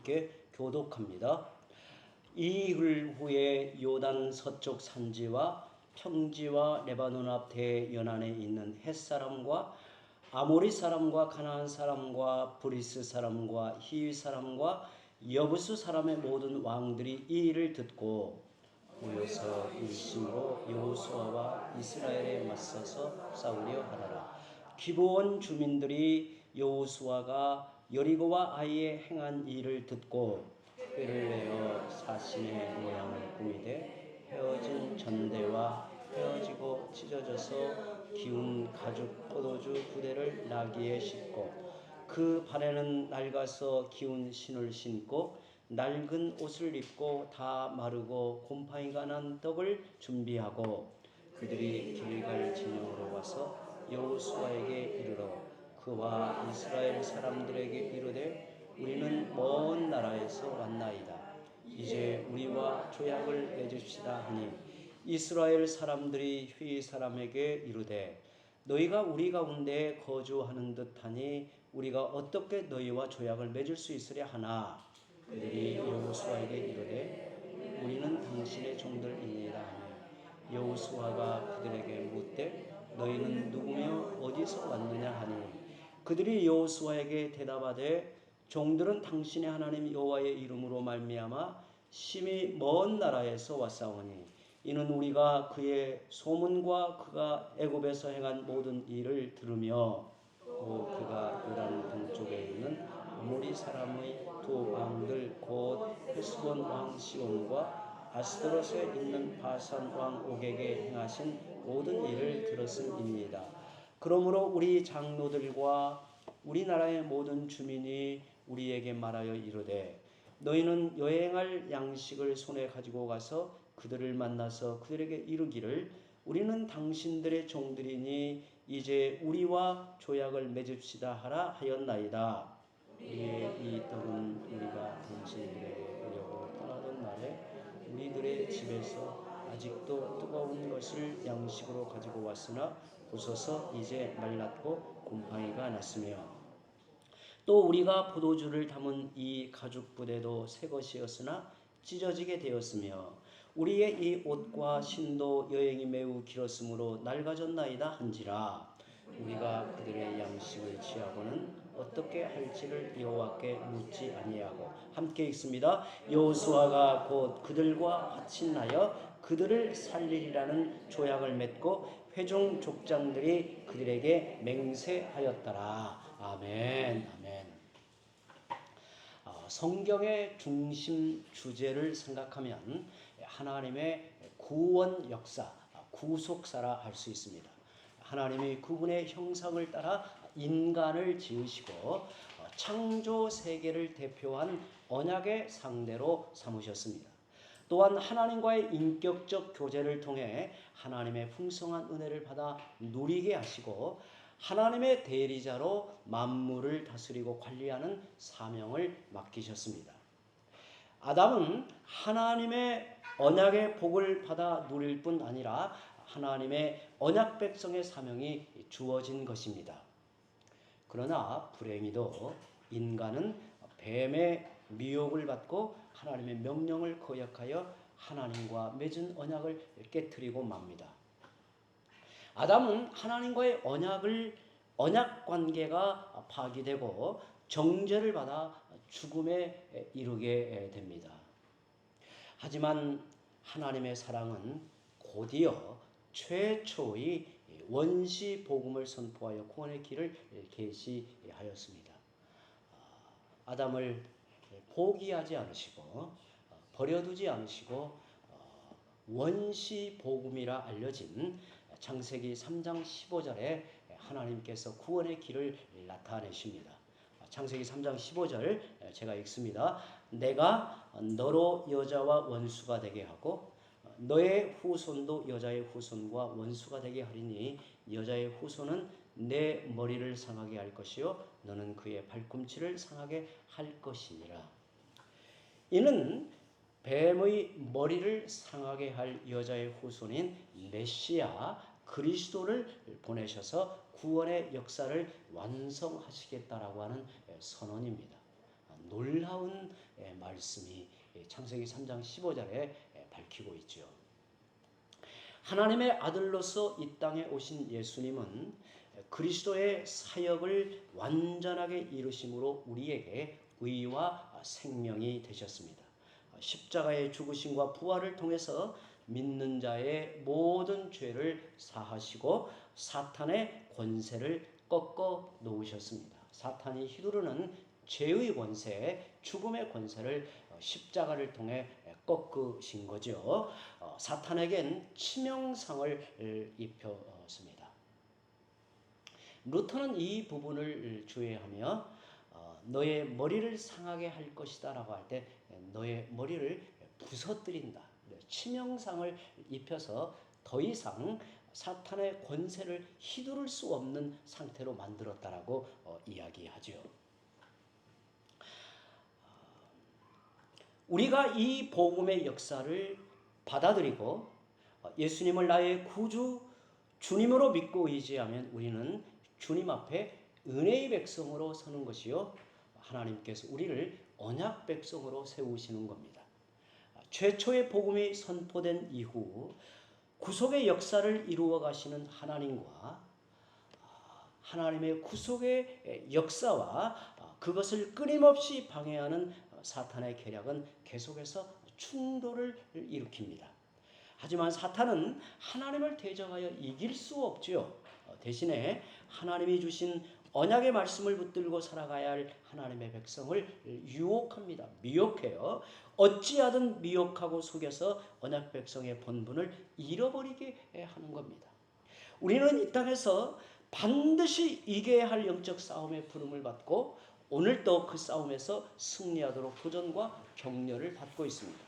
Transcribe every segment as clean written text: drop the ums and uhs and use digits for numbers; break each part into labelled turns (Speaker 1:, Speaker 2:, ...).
Speaker 1: 함께 교독합니다. 이흘 후에 요단 서쪽 산지와 평지와 레바논 앞 대연안에 있는 헷사람과 아모리 사람과 가나안 사람과 브리스 사람과 히위 사람과 여부스 사람의 모든 왕들이 이 일을 듣고 모여서 일심으로 여호수아와 이스라엘에 맞서서 싸우려 하더라. 기브온 주민들이 여호수아가 여리고와 아이에 행한 일을 듣고 꾀를 내어 사신의 모양을 꾸미되 헤어진 전대와 헤어지고 찢어져서 기운 가죽 포도주 부대를 나귀에 싣고 그 발에는 낡아서 기운 신을 신고 낡은 옷을 입고 다 마르고 곰팡이가 난 떡을 준비하고 그들이 길갈 진영으로 와서 여호수아에게 이르러 그와 이스라엘 사람들에게 이르되 우리는 먼 나라에서 왔나이다. 이제 우리와 조약을 맺읍시다 하니 이스라엘 사람들이 휘 사람에게 이르되 너희가 우리 가운데 거주하는 듯하니 우리가 어떻게 너희와 조약을 맺을 수 있으랴 하나 그들이 여호수아에게 이르되 우리는 당신의 종들이니이다 하니 여호수아가 그들에게 묻되 너희는 누구며 어디서 왔느냐 하니 그들이 여호수아에게 대답하되 종들은 당신의 하나님 여호와의 이름으로 말미암아 심히 먼 나라에서 왔사오니 이는 우리가 그의 소문과 그가 애굽에서 행한 모든 일을 들으며 또 그가 요단 동쪽에 있는 아모리 사람의 두 왕들 곧 헤스본 왕 시온과 아스드롯에 있는 바산 왕 옥에게 행하신 모든 일을 들었음이니이다. 그러므로 우리 장로들과 우리나라의 모든 주민이 우리에게 말하여 이르되 너희는 여행할 양식을 손에 가지고 가서 그들을 만나서 그들에게 이르기를 우리는 당신들의 종들이니 이제 우리와 조약을 맺읍시다 하라 하였나이다. 우리의 이 떡은 우리가 당신들에게 오려고 떠나던 날에 우리들의 집에서 아직도 뜨거운 것을 양식으로 가지고 왔으나 부서서 이제 말랐고 곰팡이가 났으며 또 우리가 포도주를 담은 이 가죽 부대도 새 것이었으나 찢어지게 되었으며 우리의 이 옷과 신도 여행이 매우 길었으므로 낡아졌나이다 한지라 우리가 그들의 양식을 취하고는 어떻게 할지를 여호와께 묻지 아니하고 함께 읽습니다. 여호수아가 곧 그들과 화친하여 그들을 살리리라는 조약을 맺고 회중 족장들이 그들에게 맹세하였더라. 아멘. 아멘. 성경의 중심 주제를 생각하면 하나님의 구원 역사, 구속사라 할 수 있습니다. 하나님이 그분의 형상을 따라 인간을 지으시고 창조 세계를 대표한 언약의 상대로 삼으셨습니다. 또한 하나님과의 인격적 교제를 통해 하나님의 풍성한 은혜를 받아 누리게 하시고 하나님의 대리자로 만물을 다스리고 관리하는 사명을 맡기셨습니다. 아담은 하나님의 언약의 복을 받아 누릴 뿐 아니라 하나님의 언약 백성의 사명이 주어진 것입니다. 그러나 불행히도 인간은 뱀의 미혹을 받고 하나님의 명령을 거역하여 하나님과 맺은 언약을 깨뜨리고 맙니다. 아담은 하나님과의 언약 관계가 파기되고 정죄를 받아 죽음에 이르게 됩니다. 하지만 하나님의 사랑은 곧이어 최초의 원시 복음을 선포하여 구원의 길을 계시하였습니다. 아담을 포기하지 않으시고 버려두지 않으시고 원시 복음이라 알려진 창세기 3장 15절에 하나님께서 구원의 길을 나타내십니다. 창세기 3장 15절 제가 읽습니다. 내가 너로 여자와 원수가 되게 하고 너의 후손도 여자의 후손과 원수가 되게 하리니 여자의 후손은 내 머리를 상하게 할 것이요 너는 그의 발꿈치를 상하게 할 것이니라. 이는 뱀의 머리를 상하게 할 여자의 후손인 메시아 그리스도를 보내셔서 구원의 역사를 완성하시겠다라고 하는 선언입니다. 놀라운 말씀이 창세기 3장 15절에 밝히고 있죠. 하나님의 아들로서 이 땅에 오신 예수님은 그리스도의 사역을 완전하게 이루심으로 우리에게 의와 생명이 되셨습니다. 십자가의 죽으심과 부활을 통해서 믿는 자의 모든 죄를 사하시고 사탄의 권세를 꺾어 놓으셨습니다. 사탄이 휘두르는 죄의 권세, 죽음의 권세를 십자가를 통해 꺾으신 거죠. 사탄에겐 치명상을 입혔습니다. 루터는 이 부분을 주의하며 너의 머리를 상하게 할 것이다 라고 할 때 너의 머리를 부서뜨린다, 치명상을 입혀서 더 이상 사탄의 권세를 휘두를 수 없는 상태로 만들었다라고 이야기하죠. 우리가 이 복음의 역사를 받아들이고 예수님을 나의 구주 주님으로 믿고 의지하면 우리는 주님 앞에 은혜의 백성으로 서는 것이요, 하나님께서 우리를 언약 백성으로 세우시는 겁니다. 최초의 복음이 선포된 이후 구속의 역사를 이루어 가시는 하나님과 하나님의 구속의 역사와 그것을 끊임없이 방해하는 사탄의 계략은 계속해서 충돌을 일으킵니다. 하지만 사탄은 하나님을 대적하여 이길 수 없지요. 대신에 하나님이 주신 언약의 말씀을 붙들고 살아가야 할 하나님의 백성을 유혹합니다. 미혹해요. 어찌하든 미혹하고 속여서 언약 백성의 본분을 잃어버리게 하는 겁니다. 우리는 이 땅에서 반드시 이겨야 할 영적 싸움의 부름을 받고 오늘도 그 싸움에서 승리하도록 도전과 격려를 받고 있습니다.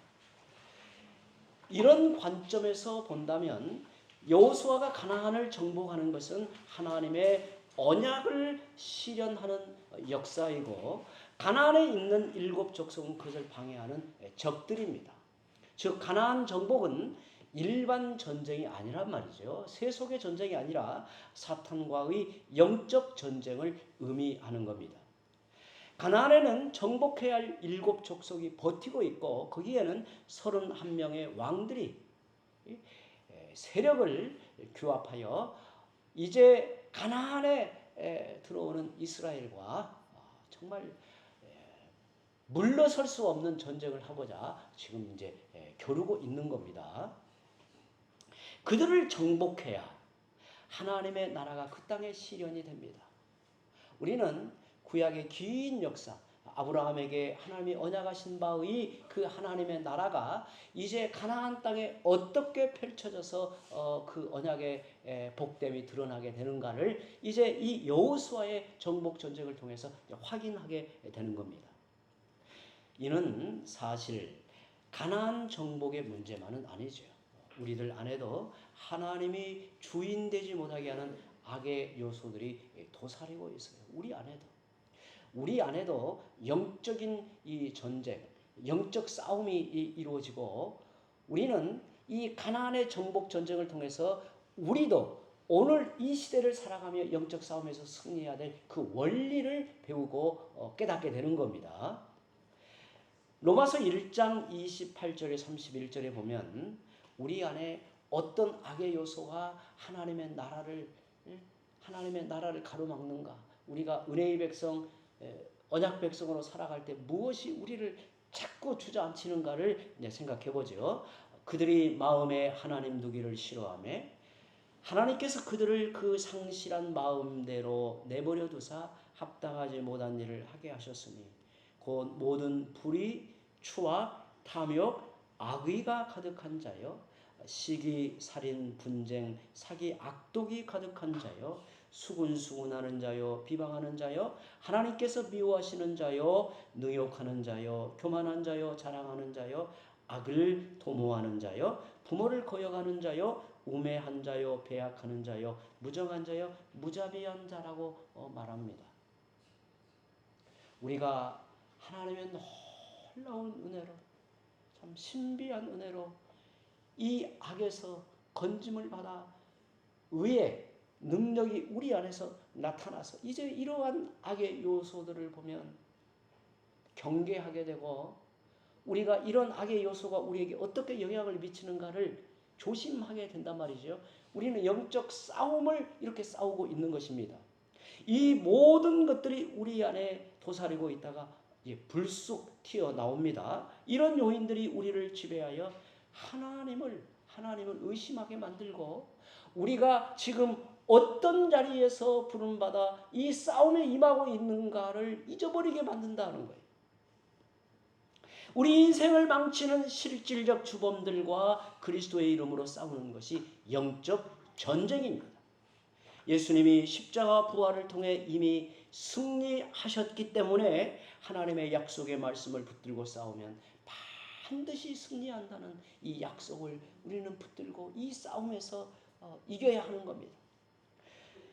Speaker 1: 이런 관점에서 본다면 여호수아가 가나안을 정복하는 것은 하나님의 언약을 실현하는 역사이고 가나안에 있는 7 족속은 그것을 방해하는 적들입니다. 즉 가나안 정복은 일반 전쟁이 아니란 말이죠. 세속의 전쟁이 아니라 사탄과의 영적 전쟁을 의미하는 겁니다. 가나안에는 정복해야 할 7 족속이 버티고 있고 거기에는 31명의 왕들이 세력을 규합하여 이제 가나안에 들어오는 이스라엘과 정말 물러설 수 없는 전쟁을 하고자 지금 이제 겨루고 있는 겁니다. 그들을 정복해야 하나님의 나라가 그 땅에 실현이 됩니다. 우리는 구약의 긴 역사, 아브라함에게 하나님이 언약하신 바의 그 하나님의 나라가 이제 가나안 땅에 어떻게 펼쳐져서 그 언약의 복됨이 드러나게 되는가를 이제 이 여호수아의 정복 전쟁을 통해서 확인하게 되는 겁니다. 이는 사실 가나안 정복의 문제만은 아니죠. 우리들 안에도 하나님이 주인 되지 못하게 하는 악의 요소들이 도사리고 있어요. 우리 안에도 영적인 이 전쟁, 영적 싸움이 이루어지고 우리는 이 가나안의 정복 전쟁을 통해서 우리도 오늘 이 시대를 살아가며 영적 싸움에서 승리해야 될 그 원리를 배우고 깨닫게 되는 겁니다. 로마서 1장 28절에 31절에 보면 우리 안에 어떤 악의 요소가 하나님의 나라를 가로막는가, 우리가 은혜의 백성, 언약 백성으로 살아갈 때 무엇이 우리를 자꾸 주저앉히는가를 생각해 보죠. 그들이 마음에 하나님 두기를 싫어하며 하나님께서 그들을 그 상실한 마음대로 내버려 두사 합당하지 못한 일을 하게 하셨으니 곧 모든 불의, 추악, 탐욕, 악의가 가득한 자요, 시기, 살인, 분쟁, 사기, 악독이 가득한 자요, 수군수군하는 자요, 비방하는 자요, 하나님께서 미워하시는 자요, 능욕하는 자요, 교만한 자요, 자랑하는 자요, 악을 도모하는 자요, 부모를 거역하는 자요, 우매한 자요, 배약하는 자요, 무정한 자요, 무자비한 자라고 말합니다. 우리가 하나님의 놀라운 은혜로, 참 신비한 은혜로 이 악에서 건짐을 받아 의의 능력이 우리 안에서 나타나서 이제 이러한 악의 요소들을 보면 경계하게 되고 우리가 이런 악의 요소가 우리에게 어떻게 영향을 미치는가를 조심하게 된단 말이죠. 우리는 영적 싸움을 이렇게 싸우고 있는 것입니다. 이 모든 것들이 우리 안에 도사리고 있다가 불쑥 튀어나옵니다. 이런 요인들이 우리를 지배하여 하나님을 의심하게 만들고 우리가 지금 어떤 자리에서 부름받아 이 싸움에 임하고 있는가를 잊어버리게 만든다는 거예요. 우리 인생을 망치는 실질적 주범들과 그리스도의 이름으로 싸우는 것이 영적 전쟁입니다. 예수님이 십자가 부활을 통해 이미 승리하셨기 때문에 하나님의 약속의 말씀을 붙들고 싸우면 반드시 승리한다는 이 약속을 우리는 붙들고 이 싸움에서 이겨야 하는 겁니다.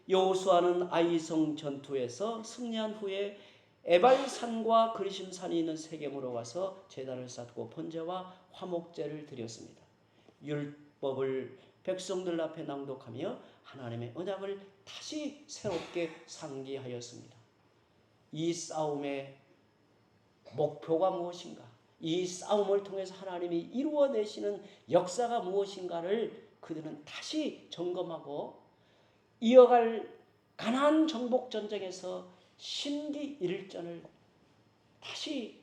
Speaker 1: 여호수아는 아이성 전투에서 승리한 후에 에발산과 그리심산이 있는 세겜으로 가서 제단을 쌓고 번제와 화목제를 드렸습니다. 율법을 백성들 앞에 낭독하며 하나님의 언약을 다시 새롭게 상기하였습니다. 이 싸움의 목표가 무엇인가? 이 싸움을 통해서 하나님이 이루어내시는 역사가 무엇인가를 그들은 다시 점검하고 이어갈 가나안 정복 전쟁에서 심기일전을 다시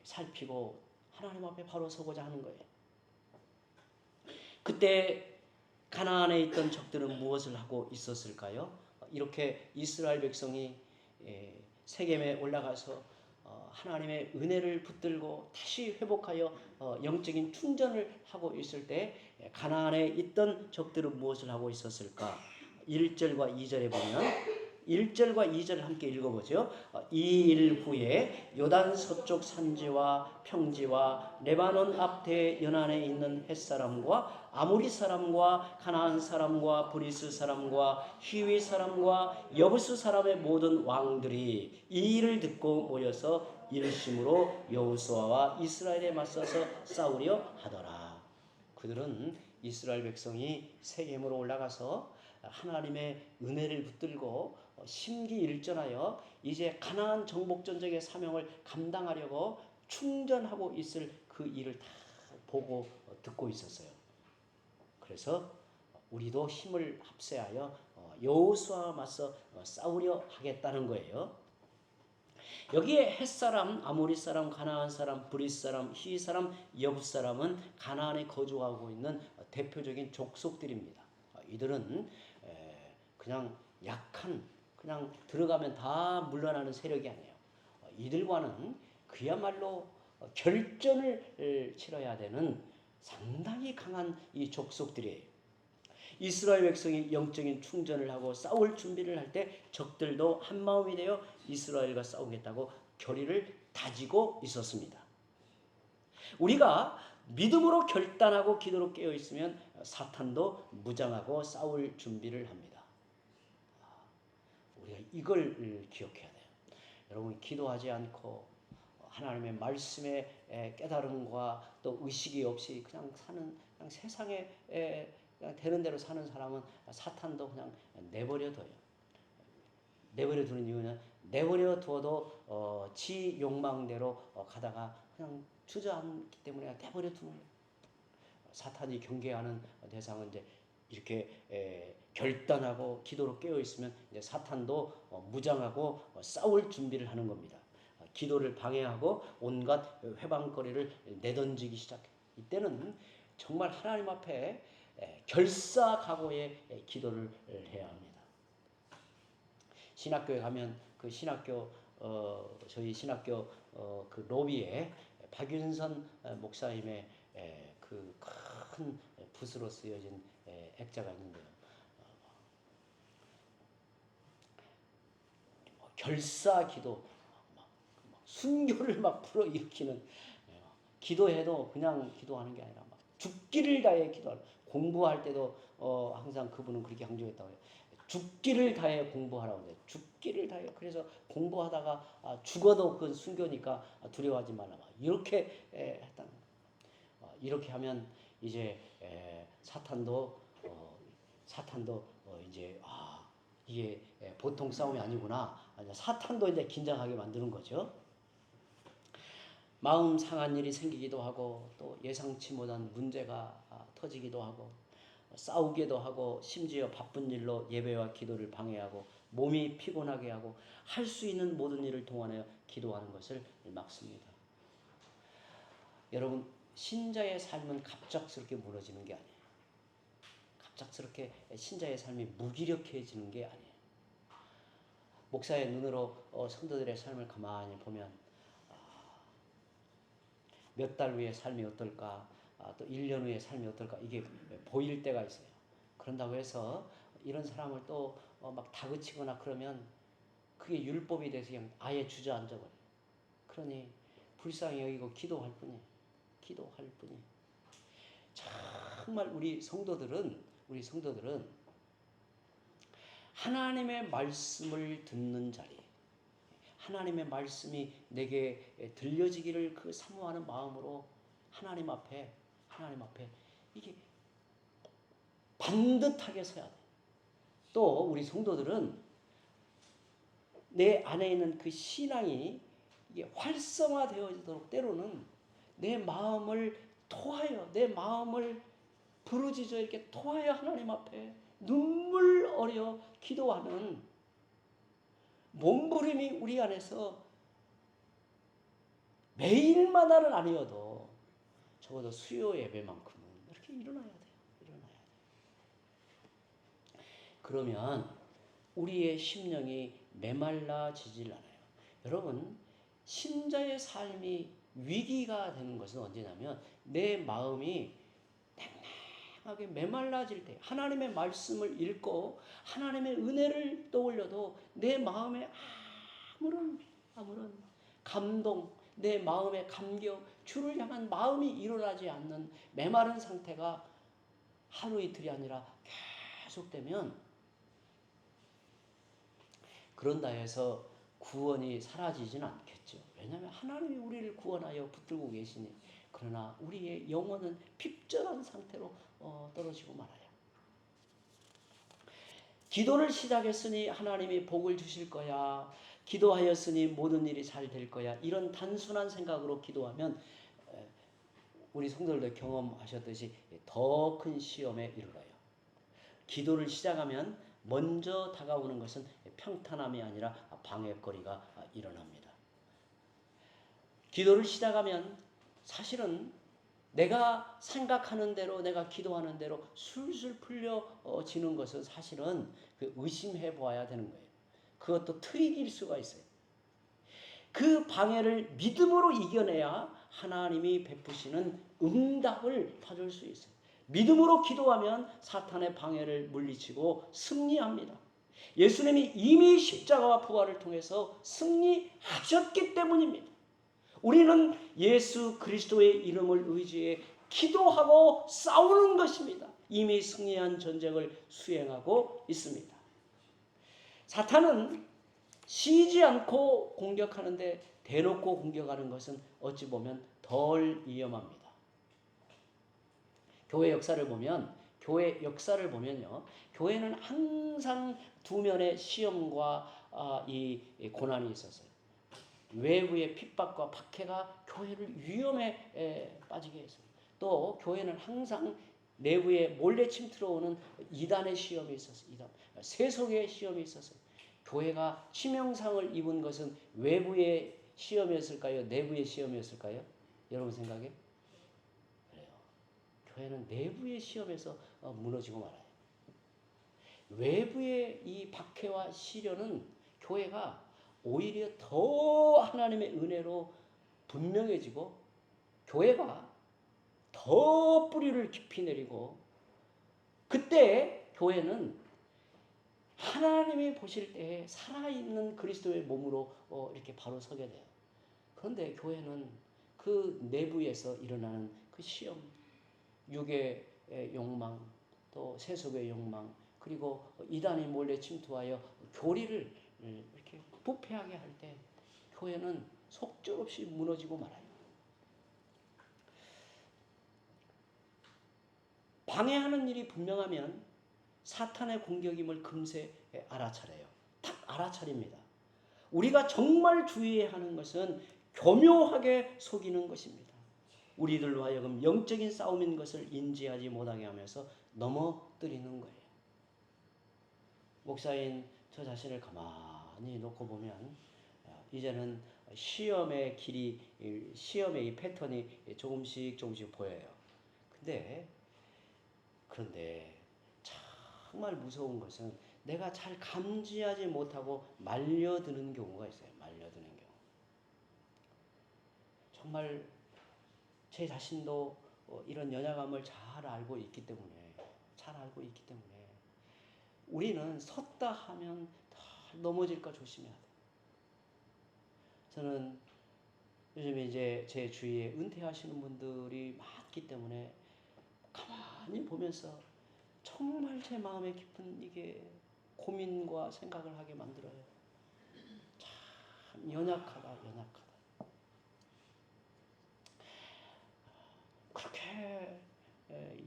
Speaker 1: 살피고 하나님 앞에 바로 서고자 하는 거예요. 그때 가나안에 있던 적들은 무엇을 하고 있었을까요? 이렇게 이스라엘 백성이 세겜에 올라가서 하나님의 은혜를 붙들고 다시 회복하여 영적인 충전을 하고 있을 때 가나안에 있던 적들은 무엇을 하고 있었을까? 1절과 2절에 보면 1절과 2절을 함께 읽어보죠. 이 일 후에 요단 서쪽 산지와 평지와 레바논 앞에 연안에 있는 햇사람과 아모리 사람과 가나안 사람과 브리스 사람과 히위 사람과 여부스 사람의 모든 왕들이 이 일을 듣고 모여서 일심으로 여호수아와 이스라엘에 맞서서 싸우려 하더라. 그들은 이스라엘 백성이 세겜으로 올라가서 하나님의 은혜를 붙들고 심기일전하여 이제 가나안 정복 전쟁의 사명을 감당하려고 충전하고 있을 그 일을 다 보고 듣고 있었어요. 그래서 우리도 힘을 합세하여 여호수아와 맞서 싸우려 하겠다는 거예요. 여기에 햇사람, 아모리 사람, 가나안 사람, 브리스 사람, 히위 사람, 여부스 사람은 가나안에 거주하고 있는 대표적인 족속들입니다. 이들은 그냥 약한, 그냥 들어가면 다 물러나는 세력이 아니에요. 이들과는 그야말로 결전을 치러야 되는 상당히 강한 이 족속들이에요. 이스라엘 백성이 영적인 충전을 하고 싸울 준비를 할 때 적들도 한마음이 되어 이스라엘과 싸우겠다고 결의를 다지고 있었습니다. 우리가 믿음으로 결단하고 기도로 깨어 있으면 사탄도 무장하고 싸울 준비를 합니다. 우리가 이걸 기억해야 돼요. 여러분, 기도하지 않고 하나님의 말씀의 깨달음과 또 의식이 없이 그냥 사는, 그냥 세상에 그냥 되는 대로 사는 사람은 사탄도 그냥 내버려둬요. 내버려두는 이유는 내버려 두어도 지 욕망대로 가다가 그냥 주저앉기 때문에 내버려 두는 거예요. 사탄이 경계하는 대상은 이제 이렇게 결단하고 기도로 깨어 있으면 이제 사탄도 무장하고 싸울 준비를 하는 겁니다. 기도를 방해하고 온갖 회방거리를 내던지기 시작해. 이때는 정말 하나님 앞에 결사각오의 기도를 해야 합니다. 신학교에 가면 그 신학교 저희 신학교 그 로비에 박윤선 목사님의 그 큰 붓으로 쓰여진 액자가 있는데요. 결사기도, 순교를 막 불어일으키는, 기도해도 그냥 기도하는 게 아니라 막 죽기를 다해 기도하는. 공부할 때도 항상 그분은 그렇게 강조했다고 해요. 죽기를 다해 공부하라고 해요. 죽기를 다해. 그래서 공부하다가 죽어도 그건 순교니까 두려워하지 말라. 이렇게 했다는 거예요. 이렇게 하면 이제 사탄도 이제 이게 보통 싸움이 아니구나. 사탄도 이제 긴장하게 만드는 거죠. 마음 상한 일이 생기기도 하고 또 예상치 못한 문제가 터지기도 하고 싸우기도 하고 심지어 바쁜 일로 예배와 기도를 방해하고 몸이 피곤하게 하고 할 수 있는 모든 일을 동원하여 기도하는 것을 막습니다. 여러분, 신자의 삶은 갑작스럽게 무너지는 게 아니에요. 갑작스럽게 신자의 삶이 무기력해지는 게 아니에요. 목사의 눈으로 성도들의 삶을 가만히 보면 몇 달 후의 삶이 어떨까, 또 1년 후의 삶이 어떨까, 이게 보일 때가 있어요. 그런다고 해서 이런 사람을 또 막 다그치거나 그러면 그게 율법이 돼서 그냥 아예 주저앉아 버려요. 그러니 불쌍히 여기고 기도할 뿐이에요. 기도할 뿐이에요. 정말 우리 성도들은 하나님의 말씀을 듣는 자리, 하나님의 말씀이 내게 들려지기를 그 사모하는 마음으로 하나님 앞에 이게 반듯하게 서야 돼. 또 우리 성도들은 내 안에 있는 그 신앙이 이게 활성화되어지도록 때로는 내 마음을 토하여, 내 마음을 부르짖어 이렇게 토하여 하나님 앞에 눈물 어려 기도하는 몸부림이 우리 안에서 매일마다는 아니어도 적어도 수요 예배만큼은 이렇게 일어나야 돼요. 그러면 우리의 심령이 메말라지질 않아요. 여러분, 신자의 삶이 위기가 되는 것은 언제냐면 내 마음이 냉랭하게 메말라질 때, 하나님의 말씀을 읽고 하나님의 은혜를 떠올려도 내 마음에 아무런 감동, 내 마음의 감격, 주를 향한 마음이 일어나지 않는 메마른 상태가 하루 이틀이 아니라 계속되면, 그런다 해서 구원이 사라지지는 않겠죠. 왜냐하면 하나님이 우리를 구원하여 붙들고 계시니. 그러나 우리의 영혼은 핍절한 상태로 떨어지고 말아요. 기도를 시작했으니 하나님이 복을 주실 거야, 기도하였으니 모든 일이 잘 될 거야, 이런 단순한 생각으로 기도하면 우리 성도들도 경험하셨듯이 더 큰 시험에 이르러요. 기도를 시작하면 먼저 다가오는 것은 평탄함이 아니라 방해거리가 일어납니다. 기도를 시작하면 사실은 내가 생각하는 대로, 내가 기도하는 대로 술술 풀려지는 것은 사실은 의심해 보아야 되는 거예요. 그것도 트릭일 수가 있어요. 그 방해를 믿음으로 이겨내야 하나님이 베푸시는 응답을 받을 수 있어요. 믿음으로 기도하면 사탄의 방해를 물리치고 승리합니다. 예수님이 이미 십자가와 부활을 통해서 승리하셨기 때문입니다. 우리는 예수 그리스도의 이름을 의지해 기도하고 싸우는 것입니다. 이미 승리한 전쟁을 수행하고 있습니다. 사탄은 쉬지 않고 공격하는데 대놓고 공격하는 것은 어찌 보면 덜 위험합니다. 교회 역사를 보면요, 교회는 항상 두 면의 시험과 이 고난이 있었어요. 외부의 핍박과 박해가 교회를 위험에 빠지게 했어요. 또 교회는 항상 내부에 몰래 침투로오는 이단의 시험이 있었어요. 세속의 시험이 있었어요. 교회가 치명상을 입은 것은 외부의 시험이었을까요? 내부의 시험이었을까요? 여러분 생각에? 그래요. 교회는 내부의 시험에서 무너지고 말아요. 외부의 이 박해와 시련은 교회가 오히려 더 하나님의 은혜로 분명해지고 교회가 더 뿌리를 깊이 내리고, 그때 교회는 하나님이 보실 때에 살아있는 그리스도의 몸으로 이렇게 바로 서게 돼요. 그런데 교회는 그 내부에서 일어나는 그 시험, 육의 욕망, 또 세속의 욕망, 그리고 이단이 몰래 침투하여 교리를 이렇게 부패하게 할 때 교회는 속절없이 무너지고 말아요. 방해하는 일이 분명하면 사탄의 공격임을 금세 알아차려요. 딱 알아차립니다. 우리가 정말 주의해야 하는 것은 교묘하게 속이는 것입니다. 우리들로 하여금 영적인 싸움인 것을 인지하지 못하게 하면서 넘어뜨리는 거예요. 목사인 저 자신을 가만히 놓고 보면 이제는 시험의 길이, 시험의 이 패턴이 조금씩 보여요. 그런데 정말 무서운 것은 내가 잘 감지하지 못하고 말려드는 경우가 있어요. 말려드는 경우. 정말 제 자신도 이런 연약함을 잘 알고 있기 때문에 우리는 섰다 하면 다 넘어질까 조심해야 돼요. 저는 요즘에 이제 제 주위에 은퇴하시는 분들이 많기 때문에 가만히 보면서 정말 제 마음에 깊은 이게 고민과 생각을 하게 만들어요. 참 연약하다. 그렇게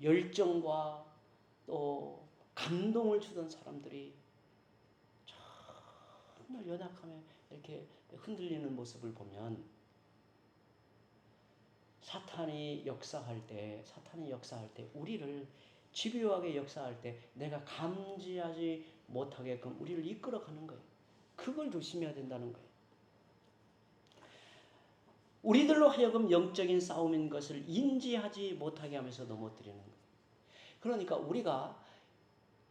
Speaker 1: 열정과 또 감동을 주던 사람들이 정말 연약함에 이렇게 흔들리는 모습을 보면 사탄이 역사할 때 우리를 집요하게 역사할 때 내가 감지하지 못하게끔 우리를 이끌어가는 거예요. 그걸 조심해야 된다는 거예요. 우리들로 하여금 영적인 싸움인 것을 인지하지 못하게 하면서 넘어뜨리는 거예요. 그러니까 우리가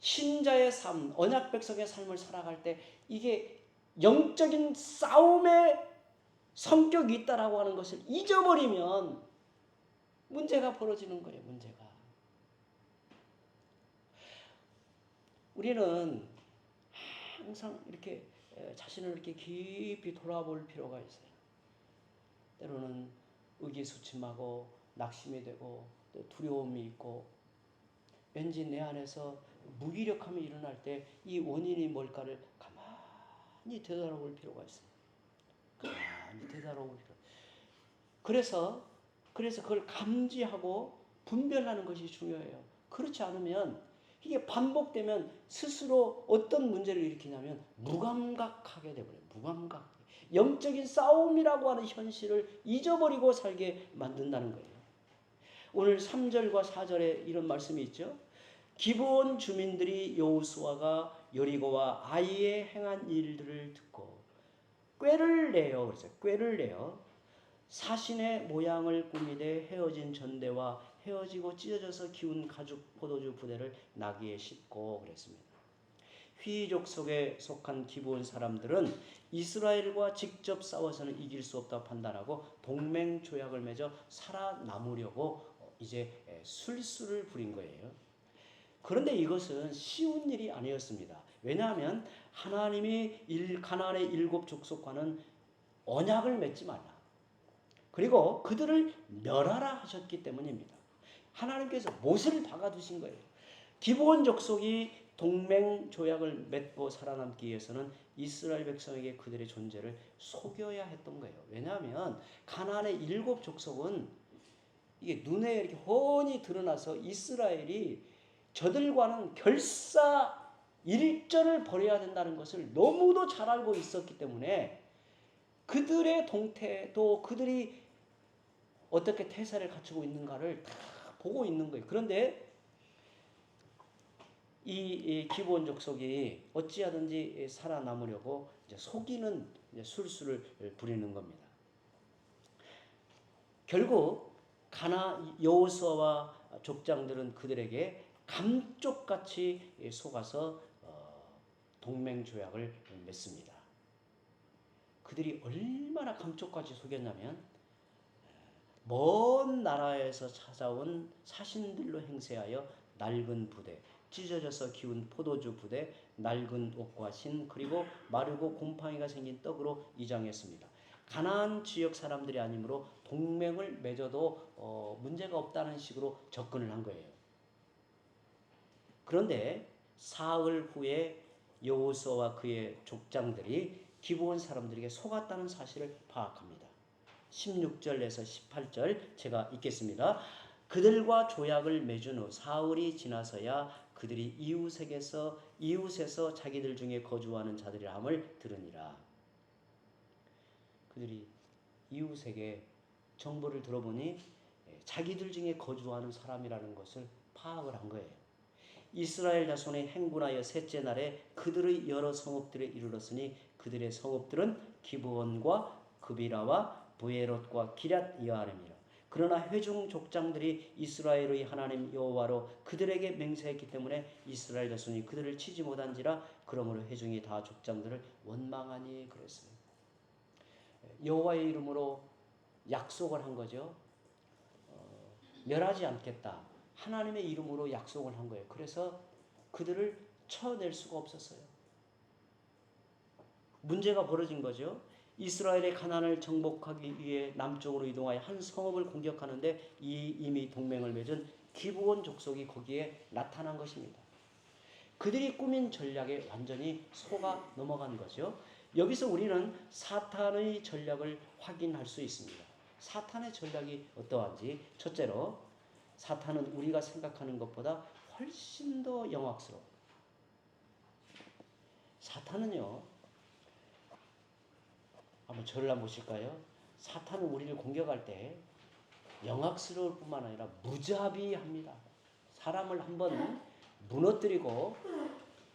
Speaker 1: 신자의 삶, 언약 백성의 삶을 살아갈 때 이게 영적인 싸움의 성격이 있다라고 하는 것을 잊어버리면 문제가 벌어지는 거예요. 문제가. 우리는 항상 이렇게 자신을 이렇게 깊이 돌아볼 필요가 있어요. 때로는 의기소침하고 낙심이 되고 또 두려움이 있고 왠지 내 안에서 무기력함이 일어날 때 이 원인이 뭘까를 가만히 되돌아볼 필요가 있어요. 가만히 되돌아볼 필요. 그래서 그걸 감지하고 분별하는 것이 중요해요. 그렇지 않으면 이게 반복되면 스스로 어떤 문제를 일으키냐면 무감각하게 되버려요. 무감각. 영적인 싸움이라고 하는 현실을 잊어버리고 살게 만든다는 거예요. 오늘 3절과 4절에 이런 말씀이 있죠. 기브온 주민들이 여호수아가 여리고와 아이에 행한 일들을 듣고 꾀를 내요. 그래서 꾀를 내요. 사신의 모양을 꾸미되 헤어진 전대와 헤어지고 찢어져서 기운 가죽 포도주 부대를 나귀에 싣고 그랬습니다. 휘족 속에 속한 기브온 사람들은 이스라엘과 직접 싸워서는 이길 수 없다고 판단하고 동맹 조약을 맺어 살아남으려고 이제 술수를 부린 거예요. 그런데 이것은 쉬운 일이 아니었습니다. 왜냐하면 하나님이 가나안의 7 족속과는 언약을 맺지 말라. 그리고 그들을 멸하라 하셨기 때문입니다. 하나님께서 못을 박아두신 거예요. 기브온 족속이 동맹 조약을 맺고 살아남기 위해서는 이스라엘 백성에게 그들의 존재를 속여야 했던 거예요. 왜냐하면 가나안의 7 족속은 이게 눈에 이렇게 훤히 드러나서 이스라엘이 저들과는 결사일전을 벌여야 된다는 것을 너무도 잘 알고 있었기 때문에 그들의 동태 또 그들이 어떻게 태세를 갖추고 있는가를 다 보고 있는 거예요. 그런데 이 기브온 족속이 어찌하든지 살아남으려고 이제 속이는 술수를 부리는 겁니다. 결국 여호수아와 족장들은 그들에게 감쪽같이 속아서 동맹 조약을 맺습니다. 그들이 얼마나 감쪽같이 속였냐면 먼 나라에서 찾아온 사신들로 행세하여 낡은 부대, 찢어져서 기운 포도주 부대, 낡은 옷과 신, 그리고 마르고 곰팡이가 생긴 떡으로 이장했습니다. 가나안 지역 사람들이 아니므로 동맹을 맺어도 문제가 없다는 식으로 접근을 한 거예요. 그런데 사흘 후에 여호수아와 그의 족장들이 기브온 사람들에게 속았다는 사실을 파악합니다. 16절에서 18절 제가 읽겠습니다. 그들과 조약을 맺은 후 사흘이 지나서야 그들이 이웃에서 자기들 중에 거주하는 자들의 함을 들으니라. 그들이 이웃에게 정보를 들어보니 자기들 중에 거주하는 사람이라는 것을 파악을 한 거예요. 이스라엘 자손이 행군하여 셋째 날에 그들의 여러 성읍들에 이르렀으니 그들의 성읍들은 기브온과 그비라와 부에롯과 기럇 여아림이라. 그러나 회중 족장들이 이스라엘의 하나님 여호와로 그들에게 맹세했기 때문에 이스라엘 자손이 그들을 치지 못한지라. 그러므로 회중이 다 족장들을 원망하니 그랬어요. 여호와의 이름으로 약속을 한 거죠. 멸하지 않겠다. 하나님의 이름으로 약속을 한 거예요. 그래서 그들을 쳐낼 수가 없었어요. 문제가 벌어진 거죠. 이스라엘의 가나안을 정복하기 위해 남쪽으로 이동하여 한 성읍을 공격하는데 이미 동맹을 맺은 기브온 족속이 거기에 나타난 것입니다. 그들이 꾸민 전략에 완전히 속아 넘어간 거죠. 여기서 우리는 사탄의 전략을 확인할 수 있습니다. 사탄의 전략이 어떠한지. 첫째로, 사탄은 우리가 생각하는 것보다 훨씬 더 영악스러워. 사탄은요, 한번 저를 한번 보실까요? 사탄은 우리를 공격할 때 영악스러울 뿐만 아니라 무자비합니다. 사람을 한번 무너뜨리고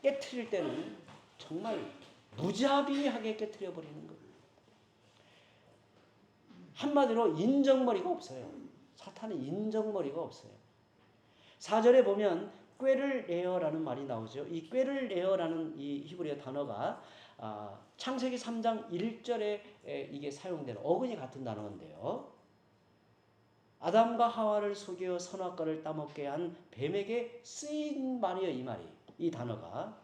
Speaker 1: 깨트릴 때는 정말 무자비하게 깨트려 버리는 거예요. 한마디로 인정머리가 없어요. 사탄은 인정머리가 없어요. 4절에 보면 꾀를 내어라는 말이 나오죠. 이 꾀를 내어라는 이 히브리어 단어가 창세기 3장 1절에 이게 사용되는 어근이 같은 단어인데요. 아담과 하와를 속여 선악과를 따먹게 한 뱀에게 쓰인 말이에요. 이 말이, 이 단어가.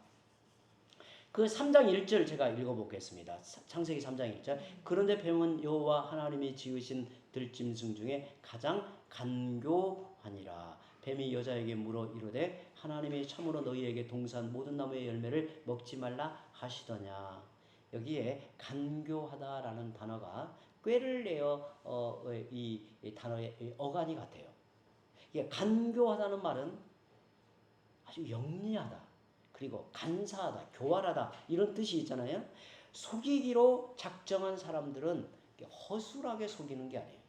Speaker 1: 그 3장 1절 제가 읽어보겠습니다. 창세기 3장 1절. 그런데 뱀은 여호와 하나님이 지으신 들짐승 중에 가장 간교하니라. 뱀이 여자에게 물어 이르되 하나님이 참으로 너희에게 동산 모든 나무의 열매를 먹지 말라 하시더냐. 여기에 간교하다라는 단어가 꾀를 내어 이 단어의 어간이 같아요. 이게 간교하다는 말은 아주 영리하다, 그리고 간사하다, 교활하다 이런 뜻이 있잖아요. 속이기로 작정한 사람들은 허술하게 속이는 게 아니에요.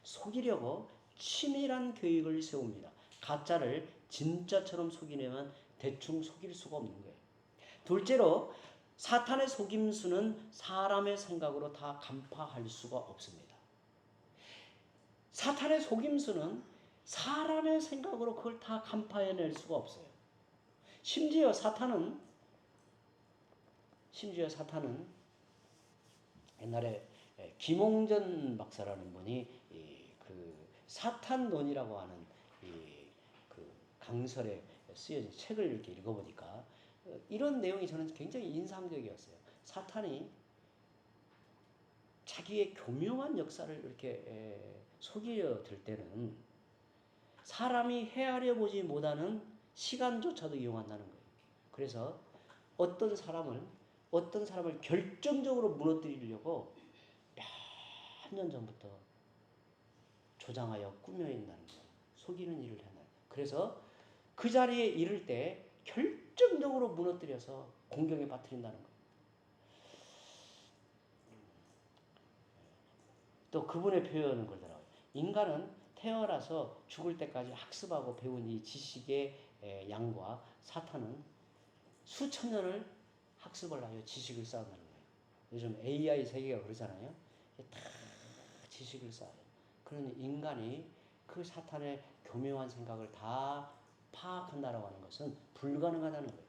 Speaker 1: 속이려고 치밀한 계획을 세웁니다. 가짜를 진짜처럼 속이려면 대충 속일 수가 없는 거예요. 둘째로, 사탄의 속임수는 사람의 생각으로 다 간파할 수가 없습니다. 사탄의 속임수는 사람의 생각으로 그걸 다 간파해낼 수가 없어요. 심지어 사탄은 옛날에 김홍전 박사라는 분이 그 사탄론이라고 하는 그 강설에 쓰여진 책을 이렇게 읽어보니까 이런 내용이 저는 굉장히 인상적이었어요. 사탄이 자기의 교묘한 역사를 이렇게 속여들 때는 사람이 헤아려 보지 못하는 시간조차도 이용한다는 거예요. 그래서 어떤 사람을 결정적으로 무너뜨리려고 몇 년 전부터 조장하여 꾸며낸다는 거예요. 속이는 일을 해놔요. 그래서 그 자리에 이를 때 결정적으로 무너뜨려서 공경에 빠뜨린다는 거예요. 또 그분의 표현은 그러더라고요. 인간은 태어나서 죽을 때까지 학습하고 배운 이 지식의 양과 사탄은 수천 년을 학습을 하여 지식을 쌓는다는 거예요. 요즘 AI 세계가 그러잖아요. 다 지식을 쌓아요. 그러니 인간이 그 사탄의 교묘한 생각을 다 파악한다라고 하는 것은 불가능하다는 거예요.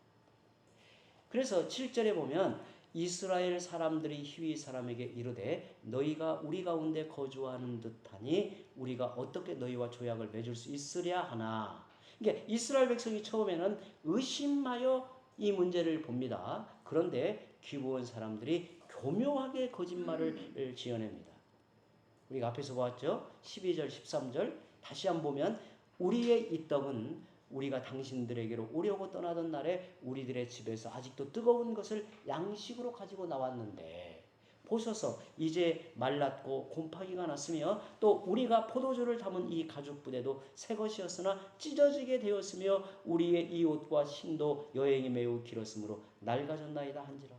Speaker 1: 그래서 7절에 보면 이스라엘 사람들이 히위 사람에게 이르되 너희가 우리 가운데 거주하는 듯하니 우리가 어떻게 너희와 조약을 맺을 수 있으랴 하나. 그러니까 이스라엘 백성이 처음에는 의심하여 이 문제를 봅니다. 그런데 기브온 사람들이 교묘하게 거짓말을 지어냅니다. 우리가 앞에서 보았죠. 12절 13절 다시 한번 보면 우리의 이 떡은 우리가 당신들에게로 오려고 떠나던 날에 우리들의 집에서 아직도 뜨거운 것을 양식으로 가지고 나왔는데 보소서 이제 말랐고 곰팡이가 났으며 또 우리가 포도주를 담은 이 가죽 부대도 새 것이었으나 찢어지게 되었으며 우리의 이 옷과 신도 여행이 매우 길었으므로 낡아졌나이다 한지라.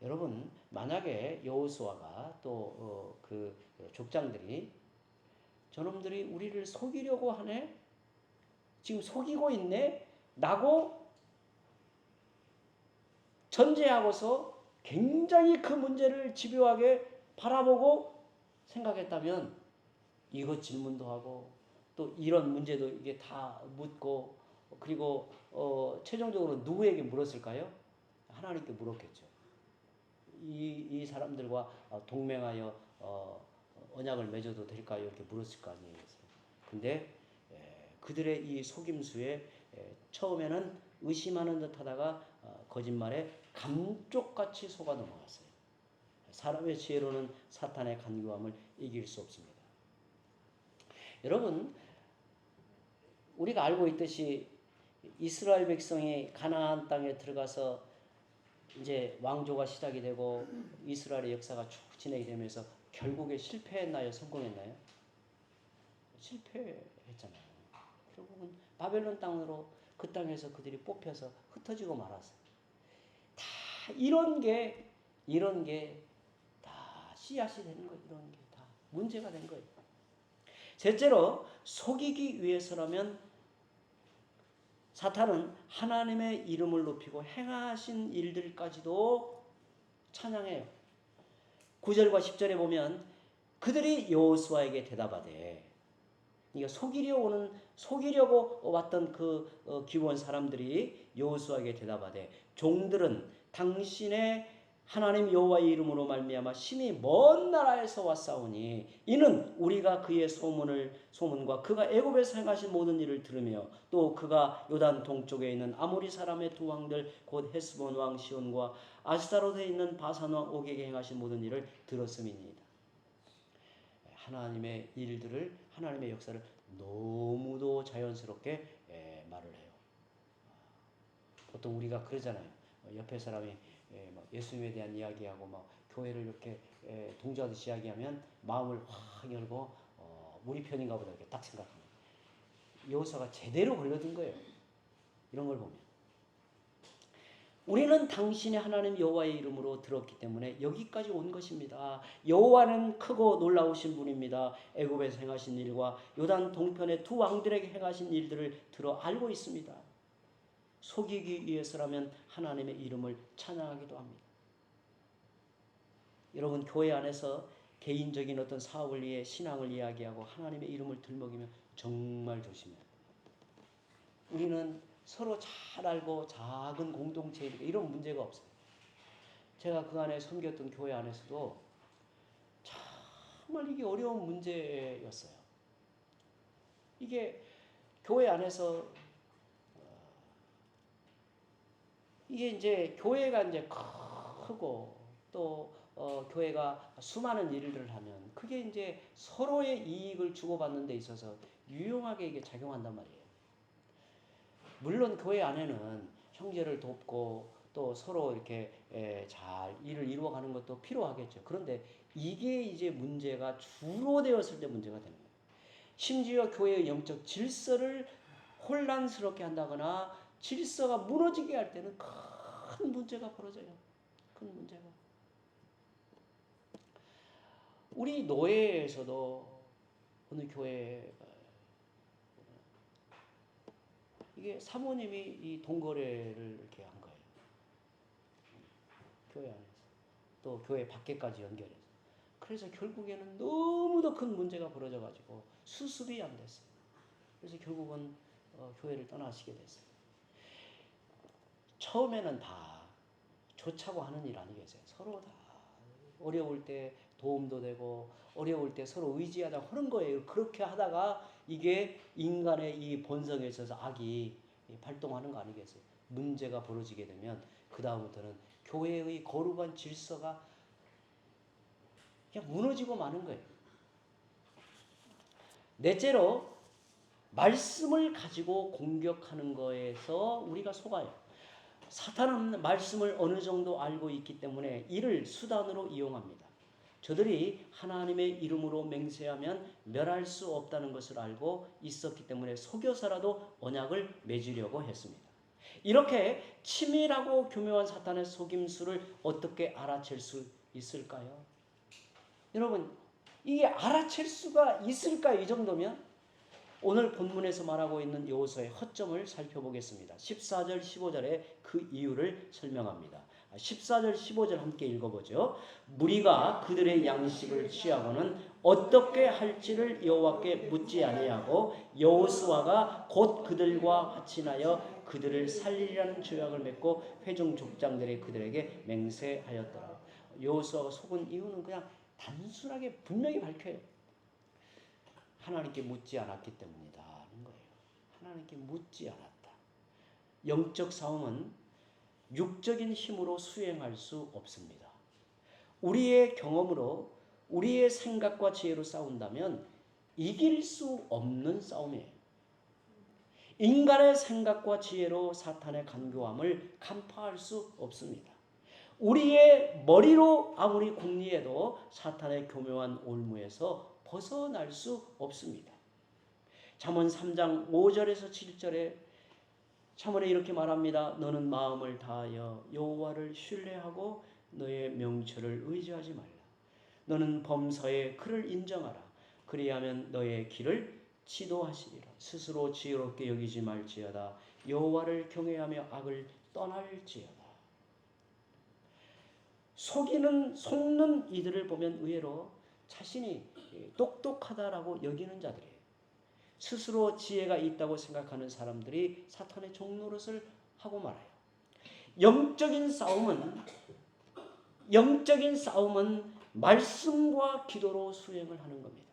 Speaker 1: 여러분 만약에 여호수아가 또 그 족장들이 저놈들이 우리를 속이려고 하네, 지금 속이고 있네 라고 전제하고서 굉장히 그 문제를 집요하게 바라보고 생각했다면 이것 질문도 하고 또 이런 문제도 이게 다 묻고, 그리고 최종적으로 누구에게 물었을까요? 하나님께 물었겠죠. 이 사람들과 동맹하여 언약을 맺어도 될까요? 이렇게 물었을 거 아니에요. 근데 그들의 이 속임수에 처음에는 의심하는 듯 하다가 거짓말에 감쪽같이 속아 넘어갔어요. 사람의 지혜로는 사탄의 간교함을 이길 수 없습니다. 여러분, 우리가 알고 있듯이 이스라엘 백성이 가나안 땅에 들어가서 이제 왕조가 시작이 되고 이스라엘의 역사가 쭉 진행이 되면서 결국에 실패했나요? 성공했나요? 실패했잖아요. 결국은 바벨론 땅으로, 그 땅에서 그들이 뽑혀서 흩어지고 말았어요. 다 이런 게 다 씨앗이 되는 거예요. 이런 게 다 문제가 된 거예요. 셋째로, 속이기 위해서라면 사탄은 하나님의 이름을 높이고 행하신 일들까지도 찬양해요. 9절과 10절에 보면 그들이 여호수아에게 대답하되, 그러니까 속이려고 왔던 그 기원 사람들이 여호수아에게 대답하되, 종들은 당신의 하나님 여호와의 이름으로 말미암아 심히 먼 나라에서 왔사오니 이는 우리가 그의 소문과 그가 애굽에서 행하신 모든 일을 들으며 또 그가 요단 동쪽에 있는 아모리 사람의 두 왕들 곧 헤스본 왕 시온과 아스타롯에 있는 바산 왕 옥에게 행하신 모든 일을 들었음이니이다. 하나님의 일들을, 하나님의 역사를 너무도 자연스럽게 말을 해요. 보통 우리가 그러잖아요. 옆에 사람이 예수님에 대한 이야기하고 막 교회를 이렇게 동조하듯이 이야기하면 마음을 확 열고 우리 편인가 보다 이렇게 딱 생각합니다. 여호수아가 제대로 걸려든 거예요. 이런 걸 보면 우리는 당신의 하나님 여호와의 이름으로 들었기 때문에 여기까지 온 것입니다. 여호와는 크고 놀라우신 분입니다. 애굽에서 행하신 일과 요단 동편의 두 왕들에게 행하신 일들을 들어 알고 있습니다. 속이기 위해서라면 하나님의 이름을 찬양하기도 합니다. 여러분, 교회 안에서 개인적인 어떤 사업을 위해 신앙을 이야기하고 하나님의 이름을 들먹이면 정말 조심해야 돼요. 우리는 서로 잘 알고 작은 공동체이니까 이런 문제가 없어요. 제가 그 안에 섬겼던 교회 안에서도 정말 이게 어려운 문제였어요. 이게 교회 안에서 이게 이제 교회가 이제 크고 또 교회가 수많은 일들을 하면 그게 이제 서로의 이익을 주고받는 데 있어서 유용하게 이게 작용한단 말이에요. 물론 교회 안에는 형제를 돕고 또 서로 이렇게 잘 일을 이루어가는 것도 필요하겠죠. 그런데 이게 이제 문제가 주로 되었을 때 문제가 되는 거예요. 심지어 교회의 영적 질서를 혼란스럽게 한다거나 질서가 무너지게 할 때는 큰 문제가 벌어져요. 큰 문제가. 우리 노예에서도 어느 교회가 이게 사모님이 이 동거래를 이렇게 한 거예요. 교회 안에서. 또 교회 밖에까지 연결해서. 그래서 결국에는 너무도 큰 문제가 벌어져가지고 수습이 안 됐어요. 그래서 결국은 교회를 떠나시게 됐어요. 처음에는 다 좋자고 하는 일 아니겠어요? 서로 다 어려울 때 도움도 되고 어려울 때 서로 의지하자 하는 거예요. 그렇게 하다가 이게 인간의 이 본성에 있어서 악이 발동하는 거 아니겠어요? 문제가 벌어지게 되면 그 다음부터는 교회의 거룩한 질서가 그냥 무너지고 마는 거예요. 넷째로, 말씀을 가지고 공격하는 거에서 우리가 속아요. 사탄은 말씀을 어느 정도 알고 있기 때문에 이를 수단으로 이용합니다. 저들이 하나님의 이름으로 맹세하면 멸할 수 없다는 것을 알고 있었기 때문에 속여서라도 언약을 맺으려고 했습니다. 이렇게 치밀하고 교묘한 사탄의 속임수를 어떻게 알아챌 수 있을까요? 여러분, 이게 알아챌 수가 있을까요? 이 정도면 오늘 본문에서 말하고 있는 여호수아의 허점을 살펴보겠습니다. 14절 15절에 그 이유를 설명합니다. 14절 15절 함께 읽어보죠. 무리가 그들의 양식을 취하고는 어떻게 할지를 여호와께 묻지 아니하고 여호수아가 곧 그들과 화친하여 그들을 살리라는 조약을 맺고 회중 족장들이 그들에게 맹세하였더라. 여호수아가 속은 이유는 그냥 단순하게 분명히 밝혀요. 하나님께 묻지 않았기 때문이다 하는 거예요. 하나님께 묻지 않았다. 영적 싸움은 육적인 힘으로 수행할 수 없습니다. 우리의 경험으로 우리의 생각과 지혜로 싸운다면 이길 수 없는 싸움이에요. 인간의 생각과 지혜로 사탄의 간교함을 간파할 수 없습니다. 우리의 머리로 아무리 궁리해도 사탄의 교묘한 올무에서 벗어날 수 없습니다. 잠언 3장 5절에서 7절에 잠언에 이렇게 말합니다. 너는 마음을 다하여 여호와를 신뢰하고 너의 명철을 의지하지 말라. 너는 범사에 그를 인정하라. 그리하면 너의 길을 지도하시리라. 스스로 지혜롭게 여기지 말지어다. 여호와를 경외하며 악을 떠날지어다. 속는 이들을 보면 의외로 자신이 똑똑하다라고 여기는 자들이에요. 스스로 지혜가 있다고 생각하는 사람들이 사탄의 종노릇을 하고 말아요. 영적인 싸움은 말씀과 기도로 수행을 하는 겁니다.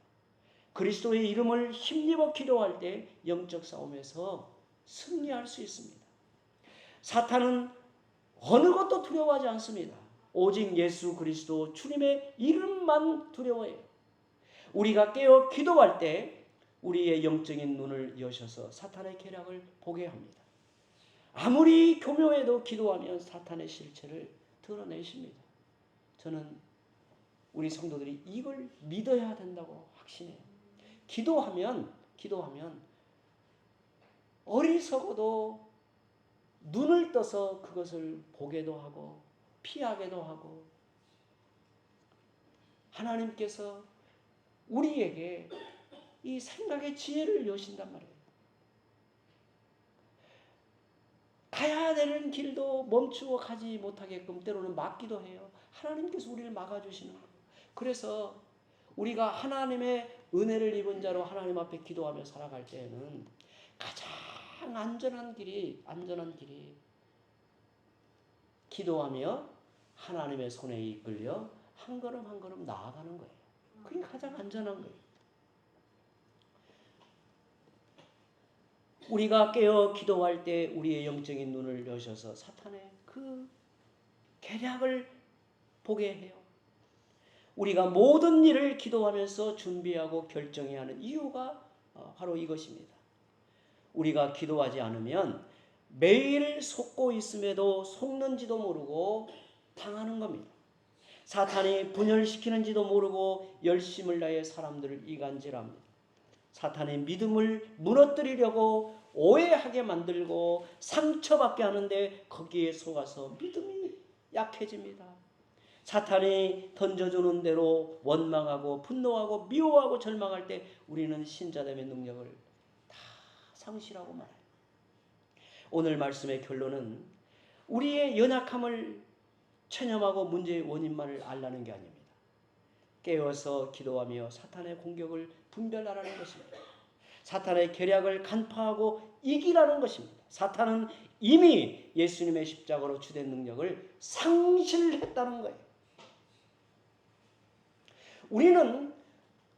Speaker 1: 그리스도의 이름을 힘입어 기도할 때 영적 싸움에서 승리할 수 있습니다. 사탄은 어느 것도 두려워하지 않습니다. 오직 예수 그리스도 주님의 이름만 두려워해요. 우리가 깨어 기도할 때 우리의 영적인 눈을 여셔서 사탄의 계략을 보게 합니다. 아무리 교묘해도 기도하면 사탄의 실체를 드러내십니다. 저는 우리 성도들이 이걸 믿어야 된다고 확신해요. 기도하면 어리석어도 눈을 떠서 그것을 보게도 하고 피하게도 하고 하나님께서 우리에게 이 생각의 지혜를 여신단 말이에요. 가야 되는 길도 멈추어 가지 못하게끔 때로는 막기도 해요. 하나님께서 우리를 막아주시는 거예요. 그래서 우리가 하나님의 은혜를 입은 자로 하나님 앞에 기도하며 살아갈 때에는 가장 안전한 길이 기도하며 하나님의 손에 이끌려 한 걸음 한 걸음 나아가는 거예요. 그게 가장 안전한 거예요. 우리가 깨어 기도할 때 우리의 영적인 눈을 여셔서 사탄의 그 계략을 보게 해요. 우리가 모든 일을 기도하면서 준비하고 결정해야 하는 이유가 바로 이것입니다. 우리가 기도하지 않으면 매일 속고 있음에도 속는지도 모르고 당하는 겁니다. 사탄이 분열시키는지도 모르고 열심을 다해 사람들을 이간질합니다. 사탄의 믿음을 무너뜨리려고 오해하게 만들고 상처받게 하는데 거기에 속아서 믿음이 약해집니다. 사탄이 던져주는 대로 원망하고 분노하고 미워하고 절망할 때 우리는 신자됨의 능력을 다 상실하고 말아요. 오늘 말씀의 결론은 우리의 연약함을 체념하고 문제의 원인만을 알라는 게 아닙니다. 깨어서 기도하며 사탄의 공격을 분별하라는 것입니다. 사탄의 계략을 간파하고 이기라는 것입니다. 사탄은 이미 예수님의 십자가로 주된 능력을 상실했다는 거예요. 우리는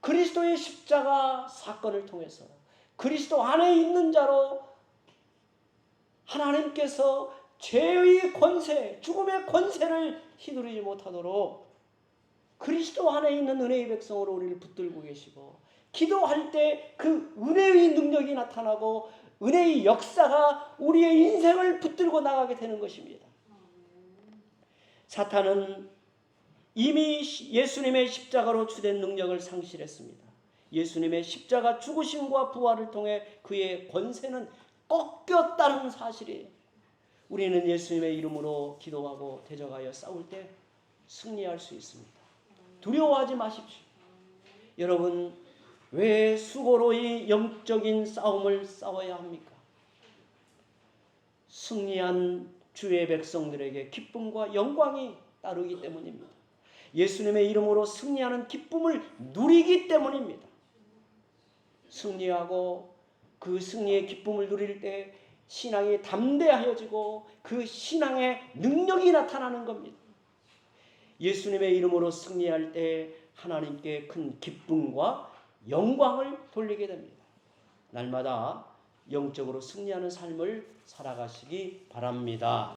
Speaker 1: 그리스도의 십자가 사건을 통해서 그리스도 안에 있는 자로 하나님께서 죄의 권세, 죽음의 권세를 휘두르지 못하도록 그리스도 안에 있는 은혜의 백성으로 우리를 붙들고 계시고 기도할 때 그 은혜의 능력이 나타나고 은혜의 역사가 우리의 인생을 붙들고 나가게 되는 것입니다. 사탄은 이미 예수님의 십자가로 주된 능력을 상실했습니다. 예수님의 십자가 죽으심과 부활을 통해 그의 권세는 꺾였다는 사실이에요. 우리는 예수님의 이름으로 기도하고 대적하여 싸울 때 승리할 수 있습니다. 두려워하지 마십시오. 여러분, 왜 수고로 이 영적인 싸움을 싸워야 합니까? 승리한 주의 백성들에게 기쁨과 영광이 따르기 때문입니다. 예수님의 이름으로 승리하는 기쁨을 누리기 때문입니다. 승리하고 그 승리의 기쁨을 누릴 때 신앙이 담대해지고 그 신앙의 능력이 나타나는 겁니다. 예수님의 이름으로 승리할 때 하나님께 큰 기쁨과 영광을 돌리게 됩니다. 날마다 영적으로 승리하는 삶을 살아가시기 바랍니다.